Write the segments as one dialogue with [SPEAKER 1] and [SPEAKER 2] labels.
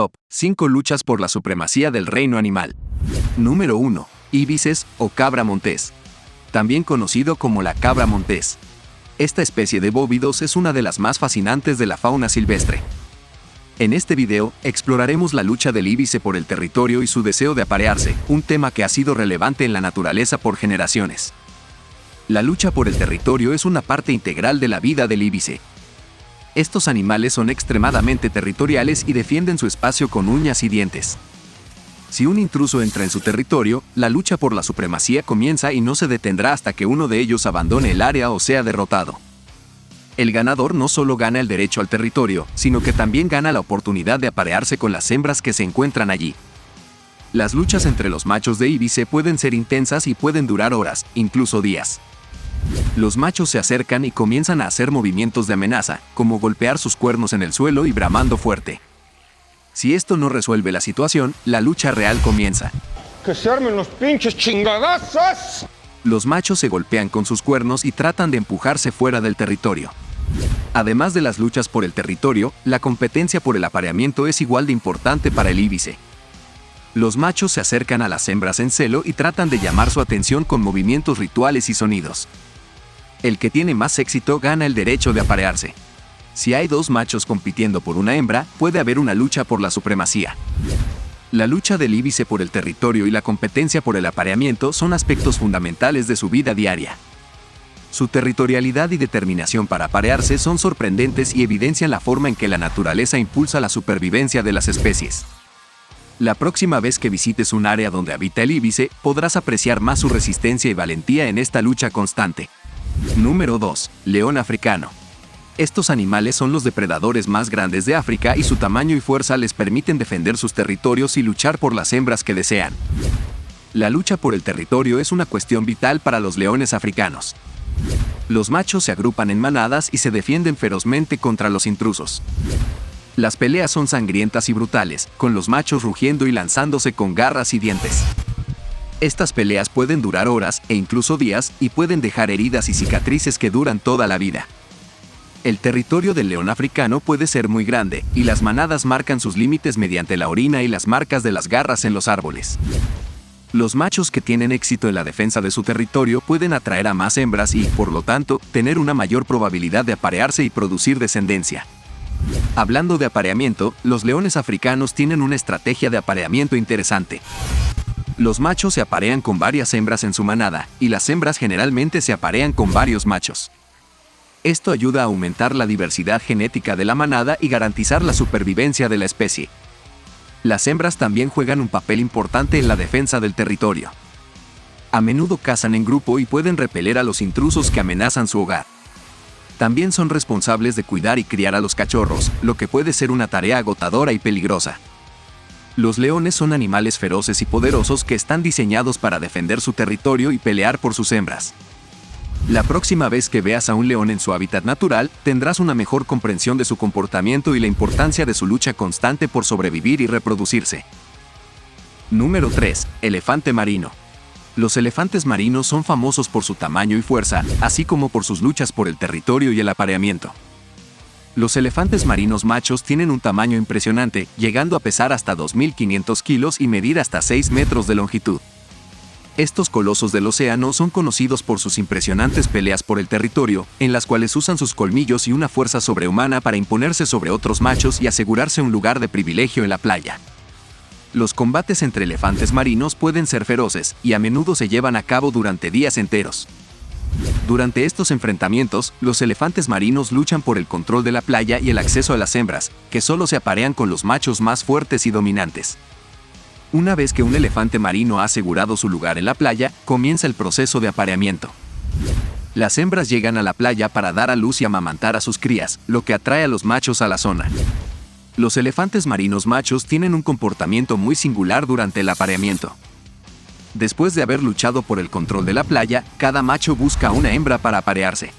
[SPEAKER 1] Top 5 luchas por la supremacía del reino animal. Número 1. Íbices o cabra montés. También conocido como la cabra montés. Esta especie de bóvidos es una de las más fascinantes de la fauna silvestre. En este video, exploraremos la lucha del íbice por el territorio y su deseo de aparearse, un tema que ha sido relevante en la naturaleza por generaciones. La lucha por el territorio es una parte integral de la vida del íbice. Estos animales son extremadamente territoriales y defienden su espacio con uñas y dientes. Si un intruso entra en su territorio, la lucha por la supremacía comienza y no se detendrá hasta que uno de ellos abandone el área o sea derrotado. El ganador no solo gana el derecho al territorio, sino que también gana la oportunidad de aparearse con las hembras que se encuentran allí. Las luchas entre los machos de íbice pueden ser intensas y pueden durar horas, incluso días. Los machos se acercan y comienzan a hacer movimientos de amenaza, como golpear sus cuernos en el suelo y bramando fuerte. Si esto no resuelve la situación, la lucha real comienza.
[SPEAKER 2] ¡Que se armen los pinches chingadazos!
[SPEAKER 1] Los machos se golpean con sus cuernos y tratan de empujarse fuera del territorio. Además de las luchas por el territorio, la competencia por el apareamiento es igual de importante para el íbice. Los machos se acercan a las hembras en celo y tratan de llamar su atención con movimientos rituales y sonidos. El que tiene más éxito gana el derecho de aparearse. Si hay dos machos compitiendo por una hembra, puede haber una lucha por la supremacía. La lucha del íbice por el territorio y la competencia por el apareamiento son aspectos fundamentales de su vida diaria. Su territorialidad y determinación para aparearse son sorprendentes y evidencian la forma en que la naturaleza impulsa la supervivencia de las especies. La próxima vez que visites un área donde habita el íbice, podrás apreciar más su resistencia y valentía en esta lucha constante. Número 2. León africano. Estos animales son los depredadores más grandes de África y su tamaño y fuerza les permiten defender sus territorios y luchar por las hembras que desean. La lucha por el territorio es una cuestión vital para los leones africanos. Los machos se agrupan en manadas y se defienden ferozmente contra los intrusos. Las peleas son sangrientas y brutales, con los machos rugiendo y lanzándose con garras y dientes. Estas peleas pueden durar horas e incluso días y pueden dejar heridas y cicatrices que duran toda la vida. El territorio del león africano puede ser muy grande, y las manadas marcan sus límites mediante la orina y las marcas de las garras en los árboles. Los machos que tienen éxito en la defensa de su territorio pueden atraer a más hembras y, por lo tanto, tener una mayor probabilidad de aparearse y producir descendencia. Hablando de apareamiento, los leones africanos tienen una estrategia de apareamiento interesante. Los machos se aparean con varias hembras en su manada, y las hembras generalmente se aparean con varios machos. Esto ayuda a aumentar la diversidad genética de la manada y garantizar la supervivencia de la especie. Las hembras también juegan un papel importante en la defensa del territorio. A menudo cazan en grupo y pueden repeler a los intrusos que amenazan su hogar. También son responsables de cuidar y criar a los cachorros, lo que puede ser una tarea agotadora y peligrosa. Los leones son animales feroces y poderosos que están diseñados para defender su territorio y pelear por sus hembras. La próxima vez que veas a un león en su hábitat natural, tendrás una mejor comprensión de su comportamiento y la importancia de su lucha constante por sobrevivir y reproducirse. Número 3. Elefante marino. Los elefantes marinos son famosos por su tamaño y fuerza, así como por sus luchas por el territorio y el apareamiento. Los elefantes marinos machos tienen un tamaño impresionante, llegando a pesar hasta 2.500 kilos y medir hasta 6 metros de longitud. Estos colosos del océano son conocidos por sus impresionantes peleas por el territorio, en las cuales usan sus colmillos y una fuerza sobrehumana para imponerse sobre otros machos y asegurarse un lugar de privilegio en la playa. Los combates entre elefantes marinos pueden ser feroces y a menudo se llevan a cabo durante días enteros. Durante estos enfrentamientos, los elefantes marinos luchan por el control de la playa y el acceso a las hembras, que solo se aparean con los machos más fuertes y dominantes. Una vez que un elefante marino ha asegurado su lugar en la playa, comienza el proceso de apareamiento. Las hembras llegan a la playa para dar a luz y amamantar a sus crías, lo que atrae a los machos a la zona. Los elefantes marinos machos tienen un comportamiento muy singular durante el apareamiento. Después de haber luchado por el control de la playa, cada macho busca una hembra para aparearse.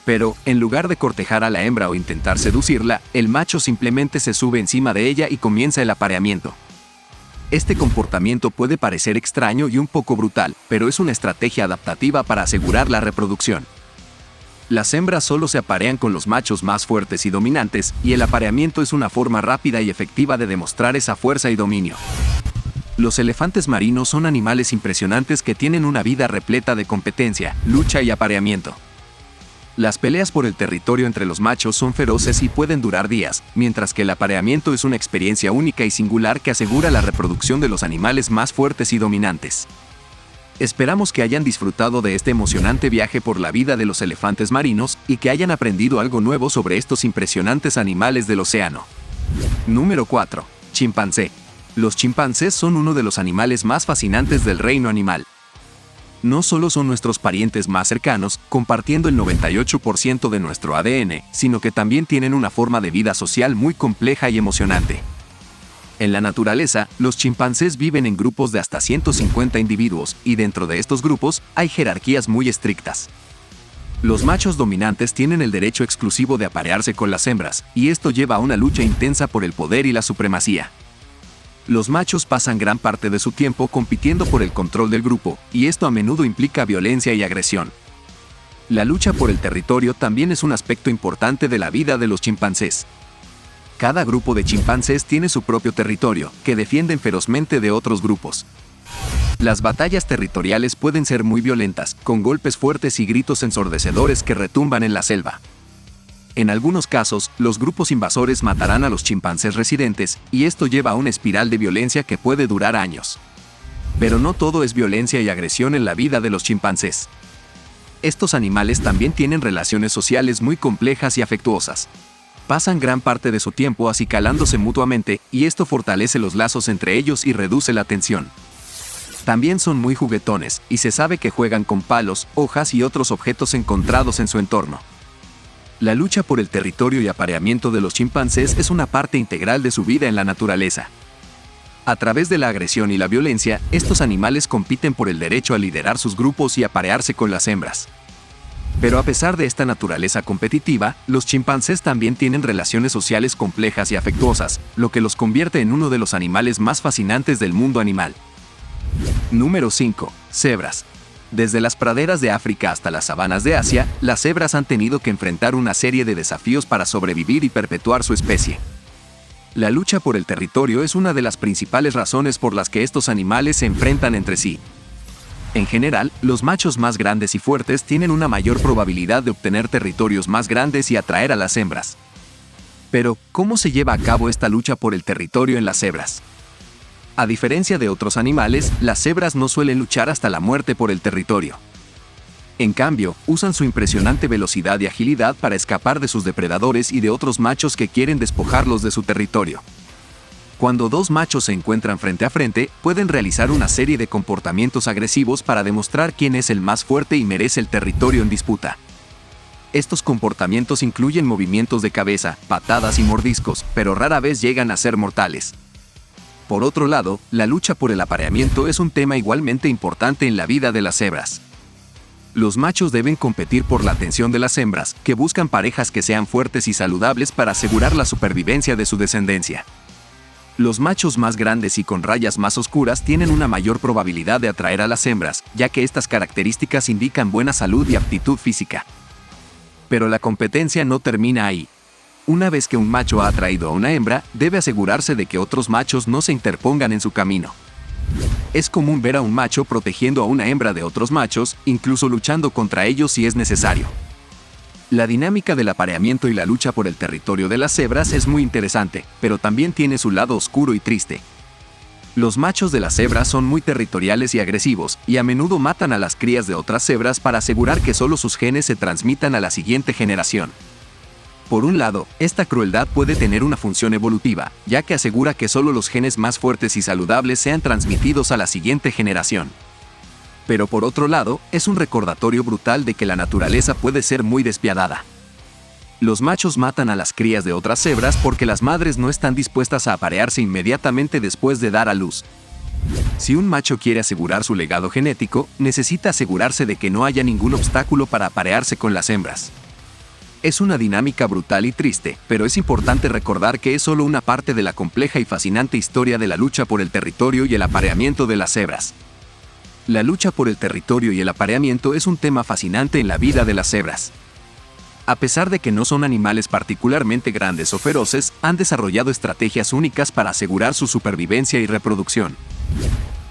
[SPEAKER 1] Pero, en lugar de cortejar a la hembra o intentar seducirla, el macho simplemente se sube encima de ella y comienza el apareamiento. Este comportamiento puede parecer extraño y un poco brutal, pero es una estrategia adaptativa para asegurar la reproducción. Las hembras solo se aparean con los machos más fuertes y dominantes, y el apareamiento es una forma rápida y efectiva de demostrar esa fuerza y dominio. Los elefantes marinos son animales impresionantes que tienen una vida repleta de competencia, lucha y apareamiento. Las peleas por el territorio entre los machos son feroces y pueden durar días, mientras que el apareamiento es una experiencia única y singular que asegura la reproducción de los animales más fuertes y dominantes. Esperamos que hayan disfrutado de este emocionante viaje por la vida de los elefantes marinos y que hayan aprendido algo nuevo sobre estos impresionantes animales del océano. Número 4. Chimpancé. Los chimpancés son uno de los animales más fascinantes del reino animal. No solo son nuestros parientes más cercanos, compartiendo el 98% de nuestro ADN, sino que también tienen una forma de vida social muy compleja y emocionante. En la naturaleza, los chimpancés viven en grupos de hasta 150 individuos, y dentro de estos grupos hay jerarquías muy estrictas. Los machos dominantes tienen el derecho exclusivo de aparearse con las hembras, y esto lleva a una lucha intensa por el poder y la supremacía. Los machos pasan gran parte de su tiempo compitiendo por el control del grupo, y esto a menudo implica violencia y agresión. La lucha por el territorio también es un aspecto importante de la vida de los chimpancés. Cada grupo de chimpancés tiene su propio territorio, que defienden ferozmente de otros grupos. Las batallas territoriales pueden ser muy violentas, con golpes fuertes y gritos ensordecedores que retumban en la selva. En algunos casos, los grupos invasores matarán a los chimpancés residentes, y esto lleva a una espiral de violencia que puede durar años. Pero no todo es violencia y agresión en la vida de los chimpancés. Estos animales también tienen relaciones sociales muy complejas y afectuosas. Pasan gran parte de su tiempo acicalándose mutuamente, y esto fortalece los lazos entre ellos y reduce la tensión. También son muy juguetones, y se sabe que juegan con palos, hojas y otros objetos encontrados en su entorno. La lucha por el territorio y apareamiento de los chimpancés es una parte integral de su vida en la naturaleza. A través de la agresión y la violencia, estos animales compiten por el derecho a liderar sus grupos y aparearse con las hembras. Pero a pesar de esta naturaleza competitiva, los chimpancés también tienen relaciones sociales complejas y afectuosas, lo que los convierte en uno de los animales más fascinantes del mundo animal. Número 5. Cebras. Desde las praderas de África hasta las sabanas de Asia, las cebras han tenido que enfrentar una serie de desafíos para sobrevivir y perpetuar su especie. La lucha por el territorio es una de las principales razones por las que estos animales se enfrentan entre sí. En general, los machos más grandes y fuertes tienen una mayor probabilidad de obtener territorios más grandes y atraer a las hembras. Pero, ¿cómo se lleva a cabo esta lucha por el territorio en las cebras? A diferencia de otros animales, las cebras no suelen luchar hasta la muerte por el territorio. En cambio, usan su impresionante velocidad y agilidad para escapar de sus depredadores y de otros machos que quieren despojarlos de su territorio. Cuando dos machos se encuentran frente a frente, pueden realizar una serie de comportamientos agresivos para demostrar quién es el más fuerte y merece el territorio en disputa. Estos comportamientos incluyen movimientos de cabeza, patadas y mordiscos, pero rara vez llegan a ser mortales. Por otro lado, la lucha por el apareamiento es un tema igualmente importante en la vida de las cebras. Los machos deben competir por la atención de las hembras, que buscan parejas que sean fuertes y saludables para asegurar la supervivencia de su descendencia. Los machos más grandes y con rayas más oscuras tienen una mayor probabilidad de atraer a las hembras, ya que estas características indican buena salud y aptitud física. Pero la competencia no termina ahí. Una vez que un macho ha atraído a una hembra, debe asegurarse de que otros machos no se interpongan en su camino. Es común ver a un macho protegiendo a una hembra de otros machos, incluso luchando contra ellos si es necesario. La dinámica del apareamiento y la lucha por el territorio de las cebras es muy interesante, pero también tiene su lado oscuro y triste. Los machos de las cebras son muy territoriales y agresivos, y a menudo matan a las crías de otras cebras para asegurar que solo sus genes se transmitan a la siguiente generación. Por un lado, esta crueldad puede tener una función evolutiva, ya que asegura que solo los genes más fuertes y saludables sean transmitidos a la siguiente generación. Pero por otro lado, es un recordatorio brutal de que la naturaleza puede ser muy despiadada. Los machos matan a las crías de otras cebras porque las madres no están dispuestas a aparearse inmediatamente después de dar a luz. Si un macho quiere asegurar su legado genético, necesita asegurarse de que no haya ningún obstáculo para aparearse con las hembras. Es una dinámica brutal y triste, pero es importante recordar que es solo una parte de la compleja y fascinante historia de la lucha por el territorio y el apareamiento de las cebras. La lucha por el territorio y el apareamiento es un tema fascinante en la vida de las cebras. A pesar de que no son animales particularmente grandes o feroces, han desarrollado estrategias únicas para asegurar su supervivencia y reproducción.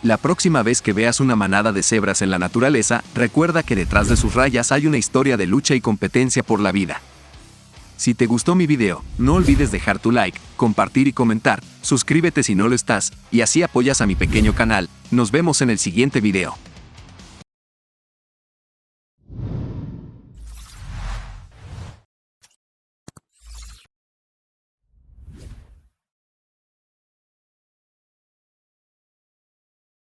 [SPEAKER 1] La próxima vez que veas una manada de cebras en la naturaleza, recuerda que detrás de sus rayas hay una historia de lucha y competencia por la vida. Si te gustó mi video, no olvides dejar tu like, compartir y comentar, suscríbete si no lo estás, y así apoyas a mi pequeño canal. Nos vemos en el siguiente video.